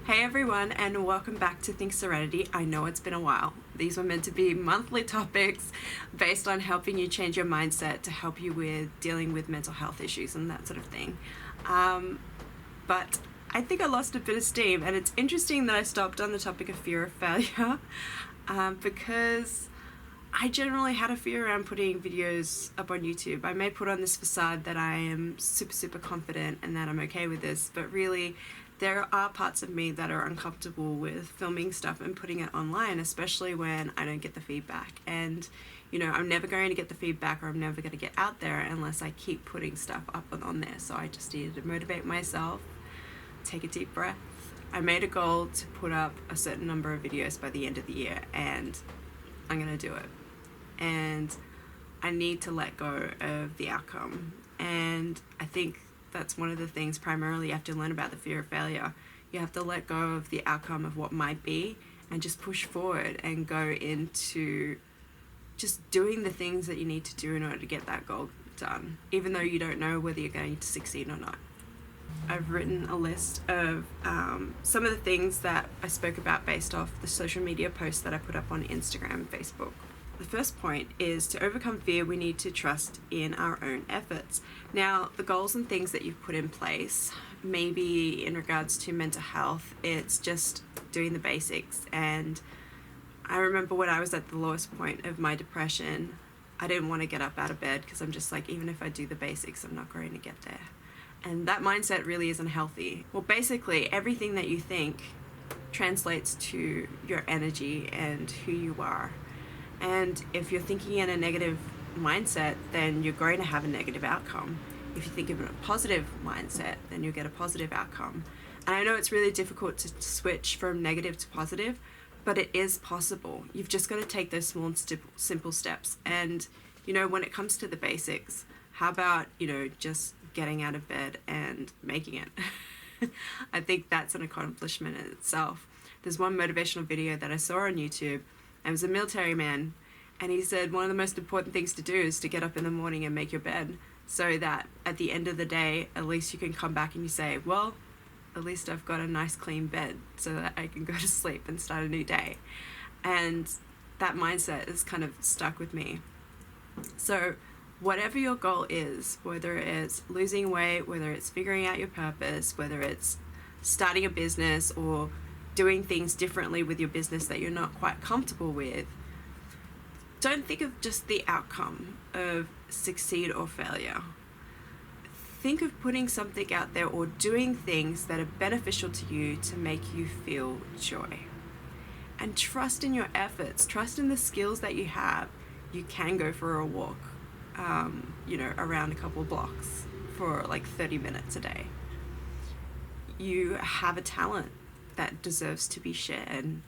Hey everyone, and welcome back to Serenity. I know it's been a while. These were meant to be monthly topics based on helping you change your mindset to help you with dealing with mental health issues and that sort of thing. But I think I lost a bit of steam, and it's interesting that I stopped on the topic of fear of failure because I generally had a fear around putting videos up on YouTube. I may put on this facade that I am super confident and that I'm okay with this, but really there are parts of me that are uncomfortable with filming stuff and putting it online, especially when I don't get the feedback. And you know, I'm never going to get the feedback, or I'm never going to get out there unless I keep putting stuff up and on there. So I just needed to motivate myself, take a deep breath. I made a goal to put up a certain number of videos by the end of the year, and I'm going to do it. And I need to let go of the outcome. And I think that's one of the things primarily you have to learn about the fear of failure. You have to let go of the outcome of what might be and just push forward and go into just doing the things that you need to do in order to get that goal done, even though you don't know whether you're going to succeed or not. I've written a list of some of the things that I spoke about based off the social media posts that I put up on Instagram and Facebook. The first point is, to overcome fear, we need to trust in our own efforts. Now, the goals and things that you've put in place, maybe in regards to mental health, it's just doing the basics. And I remember when I was at the lowest point of my depression, I didn't want to get up out of bed because I'm just like, even if I do the basics, I'm not going to get there. And that mindset really isn't healthy. Well, basically, everything that you think translates to your energy and who you are. And if you're thinking in a negative mindset, then you're going to have a negative outcome. If you think in a positive mindset, then you'll get a positive outcome. And I know it's really difficult to switch from negative to positive, but it is possible. You've just got to take those small, simple steps. And, you know, when it comes to the basics, how about, you know, just getting out of bed and making it? I think that's an accomplishment in itself. There's one motivational video that I saw on YouTube. I was a military man, and he said one of the most important things to do is to get up in the morning and make your bed, so that at the end of the day, at least you can come back and you say, well, at least I've got a nice clean bed so that I can go to sleep and start a new day. And that mindset is kind of stuck with me. So whatever your goal is, whether it's losing weight, whether it's figuring out your purpose, whether it's starting a business or doing things differently with your business that you're not quite comfortable with, don't think of just the outcome of succeed or failure. Think of putting something out there or doing things that are beneficial to you to make you feel joy. And trust in your efforts, trust in the skills that you have. You can go for a walk, around a couple of blocks for like 30 minutes a day. You have a talent that deserves to be shared.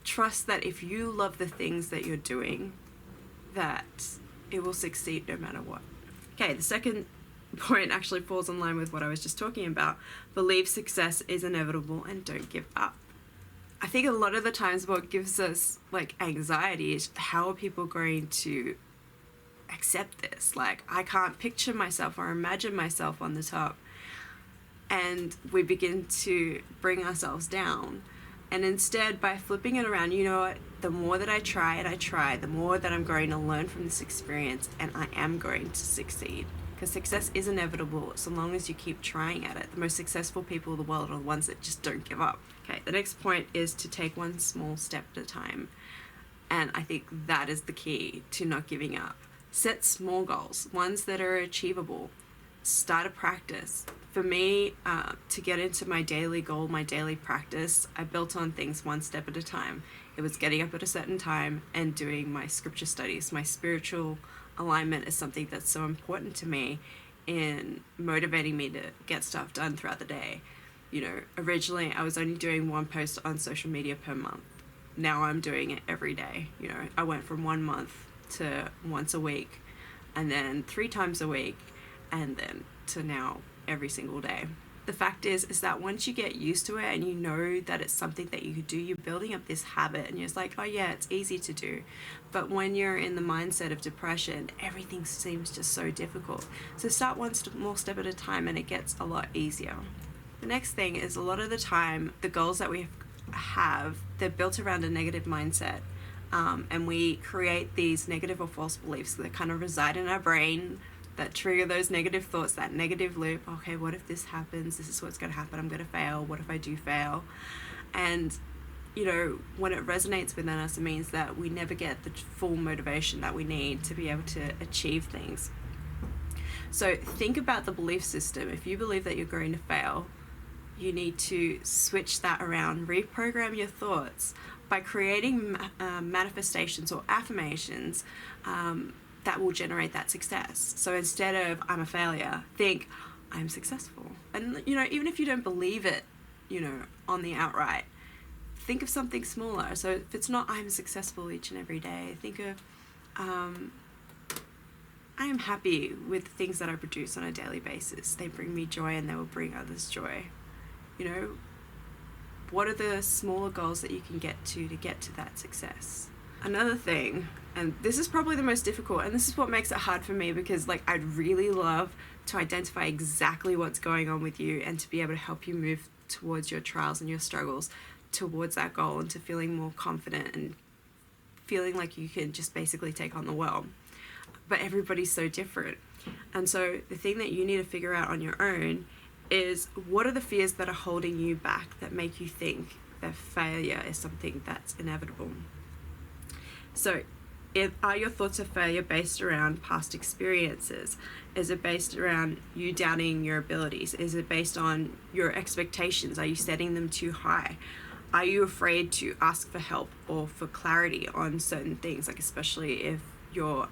Trust that if you love the things that you're doing, that it will succeed no matter what. Okay, the second point actually falls in line with what I was just talking about. Believe success is inevitable and don't give up. I think a lot of the times what gives us like anxiety is, how are people going to accept this? Like, I can't picture myself or imagine myself on the top. And we begin to bring ourselves down. And instead, by flipping it around, you know what? The more that I try and I try, the more that I'm going to learn from this experience, and I am going to succeed. Because success is inevitable so long as you keep trying at it. The most successful people in the world are the ones that just don't give up. Okay, the next point is to take one small step at a time. And I think that is the key to not giving up. Set small goals, ones that are achievable. Start a practice. For me, to get into my daily goal, my daily practice, I built on things one step at a time. It was getting up at a certain time and doing my scripture studies. My spiritual alignment is something that's so important to me in motivating me to get stuff done throughout the day. You know, originally I was only doing one post on social media per month. Now I'm doing it every day. You know, I went from 1 month to once a week, and then 3 times a week, and then to now every single day. The fact is that once you get used to it and you know that it's something that you could do, you're building up this habit and you're just like, oh yeah, it's easy to do. But when you're in the mindset of depression, everything seems just so difficult. So start one small step at a time and it gets a lot easier. The next thing is, a lot of the time, the goals that we have, they're built around a negative mindset. And we create these negative or false beliefs that kind of reside in our brain that trigger those negative thoughts, that negative loop. Okay, what if this happens? This is what's going to happen. I'm going to fail. What if I do fail? And, you know, when it resonates within us, it means that we never get the full motivation that we need to be able to achieve things. So think about the belief system. If you believe that you're going to fail, you need to switch that around, reprogram your thoughts by creating manifestations or affirmations that will generate that success. So instead of I'm a failure, think I'm successful. And, you know, even if you don't believe it, you know, on the outright, think of something smaller. So if it's not I'm successful each and every day, think of I am happy with things that I produce on a daily basis. They bring me joy and they will bring others joy. You know, what are the smaller goals that you can get to that success? Another thing, and this is probably the most difficult, and this is what makes it hard for me, because like I'd really love to identify exactly what's going on with you and to be able to help you move towards your trials and your struggles towards that goal, and to feeling more confident and feeling like you can just basically take on the world. But everybody's so different. And so the thing that you need to figure out on your own is, what are the fears that are holding you back, that make you think that failure is something that's inevitable? So are your thoughts of failure based around past experiences? Is it based around you doubting your abilities? Is it based on your expectations? Are you setting them too high? Are you afraid to ask for help or for clarity on certain things, like especially if you're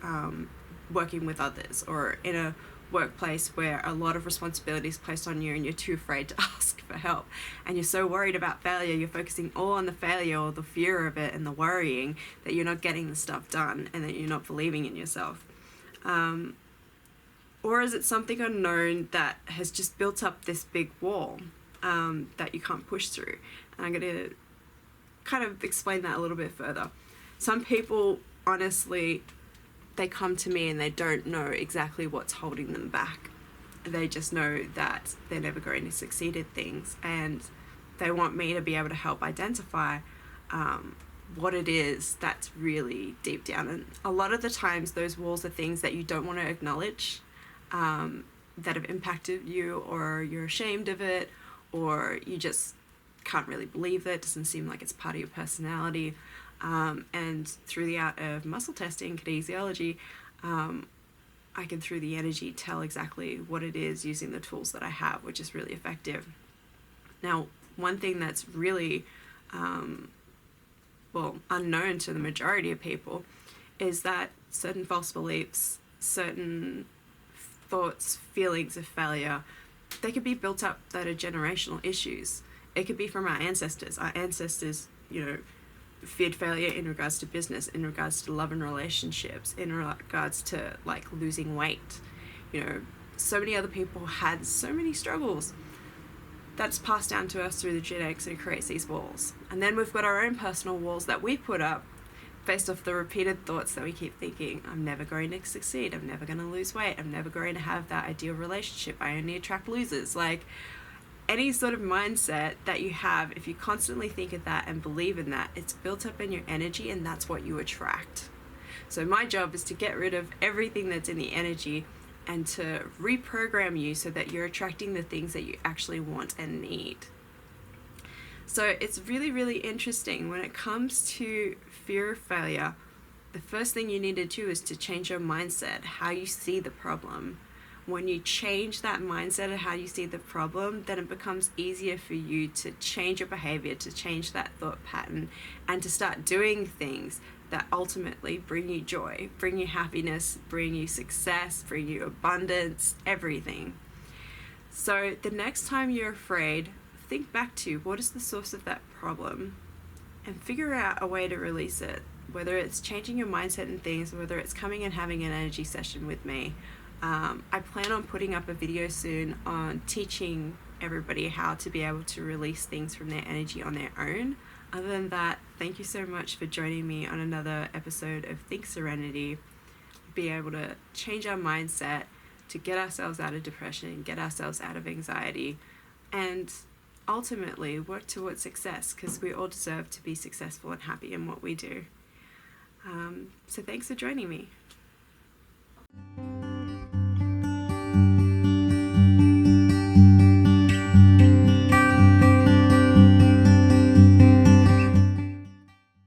working with others or in a workplace where a lot of responsibility is placed on you and you're too afraid to ask for help, and you're so worried about failure, you're focusing all on the failure or the fear of it and the worrying that you're not getting the stuff done and that you're not believing in yourself? Or is it something unknown that has just built up this big wall that you can't push through? And I'm going to kind of explain that a little bit further. Some people, honestly, they come to me and they don't know exactly what's holding them back. They just know that they're never going to succeed at things, and they want me to be able to help identify what it is that's really deep down. And a lot of the times those walls are things that you don't want to acknowledge, that have impacted you, or you're ashamed of it, or you just can't really believe it doesn't seem like it's part of your personality. And through the art of muscle testing, kinesiology, I can, through the energy, tell exactly what it is using the tools that I have, which is really effective. Now, one thing that's really, unknown to the majority of people is that certain false beliefs, certain thoughts, feelings of failure, they could be built up that are generational issues. It could be from our ancestors. Our ancestors, you know, feared failure in regards to business, in regards to love and relationships, in regards to like losing weight. You know, so many other people had so many struggles. That's passed down to us through the genetics, and creates these walls. And then we've got our own personal walls that we put up based off the repeated thoughts that we keep thinking. I'm never going to succeed. I'm never going to lose weight. I'm never going to have that ideal relationship. I only attract losers. Like, any sort of mindset that you have, if you constantly think of that and believe in that, it's built up in your energy, and that's what you attract. So my job is to get rid of everything that's in the energy and to reprogram you so that you're attracting the things that you actually want and need. So it's really, really interesting when it comes to fear of failure. The first thing you need to do is to change your mindset, how you see the problem. When you change that mindset of how you see the problem, then it becomes easier for you to change your behavior, to change that thought pattern, and to start doing things that ultimately bring you joy, bring you happiness, bring you success, bring you abundance, everything. So the next time you're afraid, think back to what is the source of that problem and figure out a way to release it, whether it's changing your mindset and things, whether it's coming and having an energy session with me. I plan on putting up a video soon on teaching everybody how to be able to release things from their energy on their own. Other than that, thank you so much for joining me on another episode of Think Serenity. Be able to change our mindset to get ourselves out of depression, get ourselves out of anxiety, and ultimately work towards success, because we all deserve to be successful and happy in what we do. So thanks for joining me.